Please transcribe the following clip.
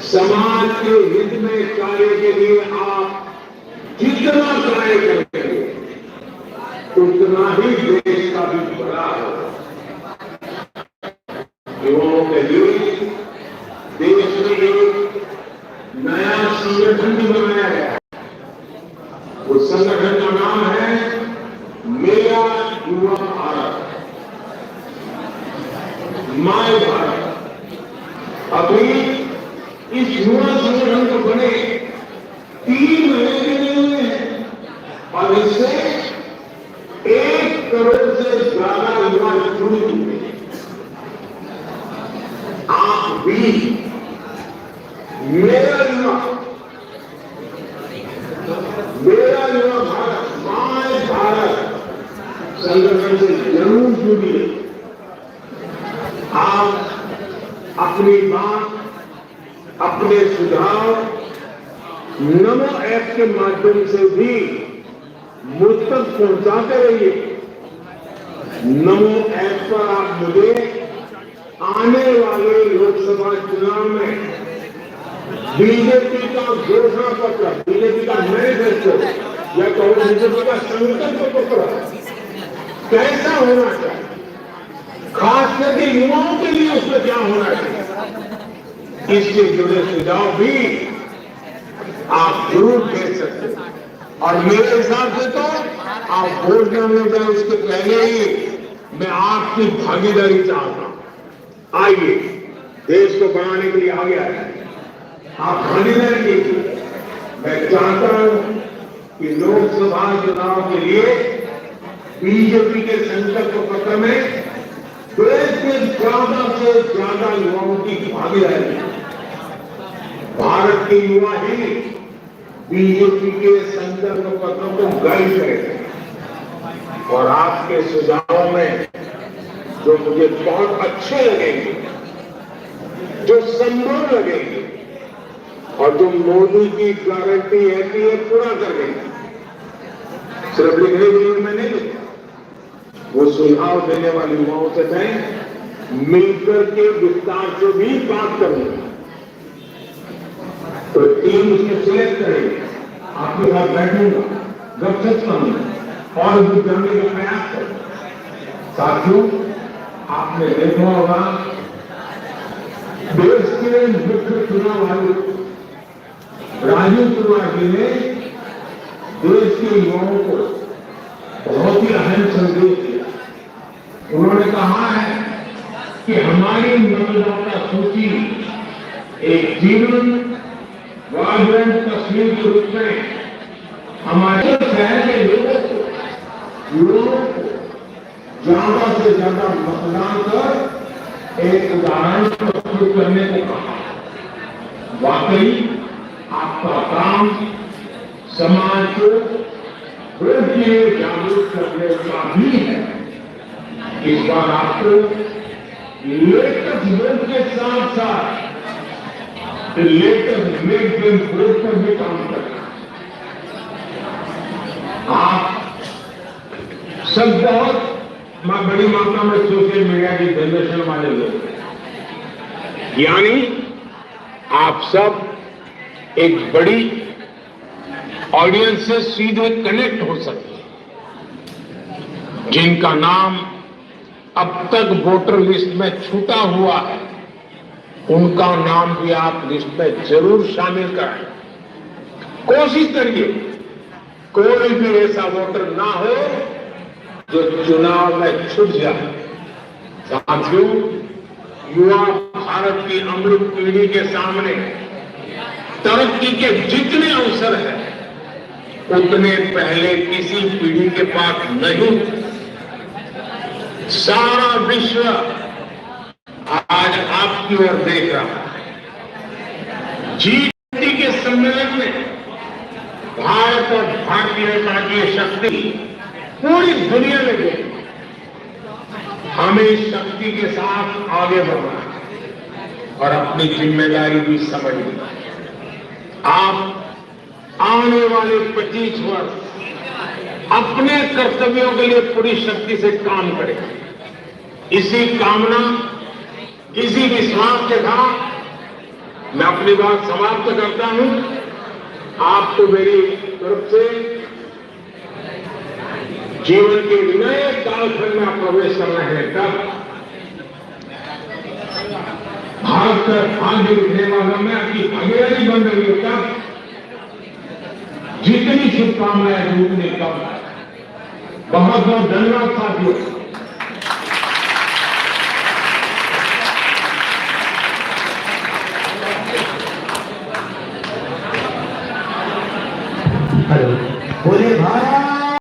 समाज के हित में कार्य के लिए आप जितना कार्य करेंगे उतना ही देश का भी बड़ा होगा। युवाओं के लिए देश में एक नया संगठन भी बनाया गया है। उस संगठन का नाम है मेरा युवा भारत, माय भारत। अभी इस युवा संगठन को बने 3 महीने के लिए हुए हैं और इससे 1 करोड़ से ज्यादा युवा जुड़ चुके हैं। आप भी मेरा युवा भारत, माय भारत संगठन से जरूर जुड़िए। आप अपनी बात, अपने सुझाव नमो ऐप के माध्यम से भी मुझ तक पहुंचाते रहिए। नमो ऐप पर आप मुझे आने वाले लोकसभा चुनाव में बीजेपी का घोषणा पत्र, बीजेपी का मैनिफेस्टो या बीजेपी का संकल्प पत्र कैसा होना चाहिए, खास करके युवाओं के लिए उसमें क्या होना चाहिए, इससे जुड़े सुझाव भी आप जरूर दे सकते हैं। और मेरे हिसाब से तो आप वोट डालने जाए उसके पहले ही मैं आपकी भागीदारी चाहता हूं। आइए, देश को बनाने के लिए आगे आए, आप भागीदारी कीजिए। मैं चाहता हूं कि लोकसभा चुनाव के लिए बीजेपी के संकल्प पत्र में देश के ज्यादा से ज्यादा युवाओं की भागीदारी। भारत के युवा ही बीजेपी के संकल्प पत्र को गाइड करेंगे और आपके सुझावों में जो मुझे बहुत अच्छे लगेंगे, जो संभव लगेंगे और जो मोदी की गारंटी है कि ये पूरा कर देंगे, सिर्फ लिखने के लिए मैं नहीं लिखा, वो सुझाव देने वाले युवाओं से मैं मिलकर के विस्तार से भी बात करूंगा। तो टीम उसमें सिलेक्ट करेगी, आपके साथ बैठूंगा, गपशप करूंगा और भी जानने का प्रयास करूंगा। साथियों, आपने देखा होगा देश के मुख्य चुनाव आयुक्त राजीव कुमार जी ने देश के युवाओं को बहुत ही अहम संदेश दिया। उन्होंने कहा है कि हमारी मतदाता सूची एक जीवन वाइब्रेंट तस्वीर के रूप में हमारे शहर के लोगों को ज्यादा से ज्यादा मतदान कर एक उदाहरण प्रस्तुत करने को कहा। वाकई आपका काम समाज को वोट के लिए जागरूक करने का भी है। इस बार आपको लेटेस्ट वोट के साथ साथ लेटेस्ट मेक देम वोट पर भी काम करना। आप सब बहुत बड़ी मात्रा में सोशल मीडिया की जनरेशन वाले लोग, यानी आप सब एक बड़ी ऑडियंस से सीधे कनेक्ट हो सकते हैं। जिनका नाम अब तक वोटर लिस्ट में छूटा हुआ है, उनका नाम भी आप लिस्ट में जरूर शामिल कराएं। कोशिश करिए कोई भी ऐसा वोटर ना हो जो चुनाव में छूट जाए। साथियों, युवा भारत की अमृत पीढ़ी के सामने तरक्की के जितने अवसर हैं, उतने पहले किसी पीढ़ी के पास नहीं। सारा विश्व आज आपकी ओर देख रहा है। G20 के सम्मेलन में भारत और भारतीयता की शक्ति पूरी दुनिया में गई। हमें शक्ति के साथ आगे बढ़ना है और अपनी जिम्मेदारी भी समझनी है। आप आने वाले 25 वर्ष अपने कर्तव्यों के लिए पूरी शक्ति से काम करें। इसी कामना, इसी विश्वास के साथ मैं अपनी बात समाप्त करता हूं। आपको मेरी तरफ से जीवन के नए कालखंड में आप प्रवेश कर रहे हैं, तब भारत का भाग्य लिखने वाला में आपकी भागीदारी बन रही है, तब जितनी शुभकामनाएं दूंगी तब। बहुत बहुत धन्यवाद साथियों। हेलो, बोले भारत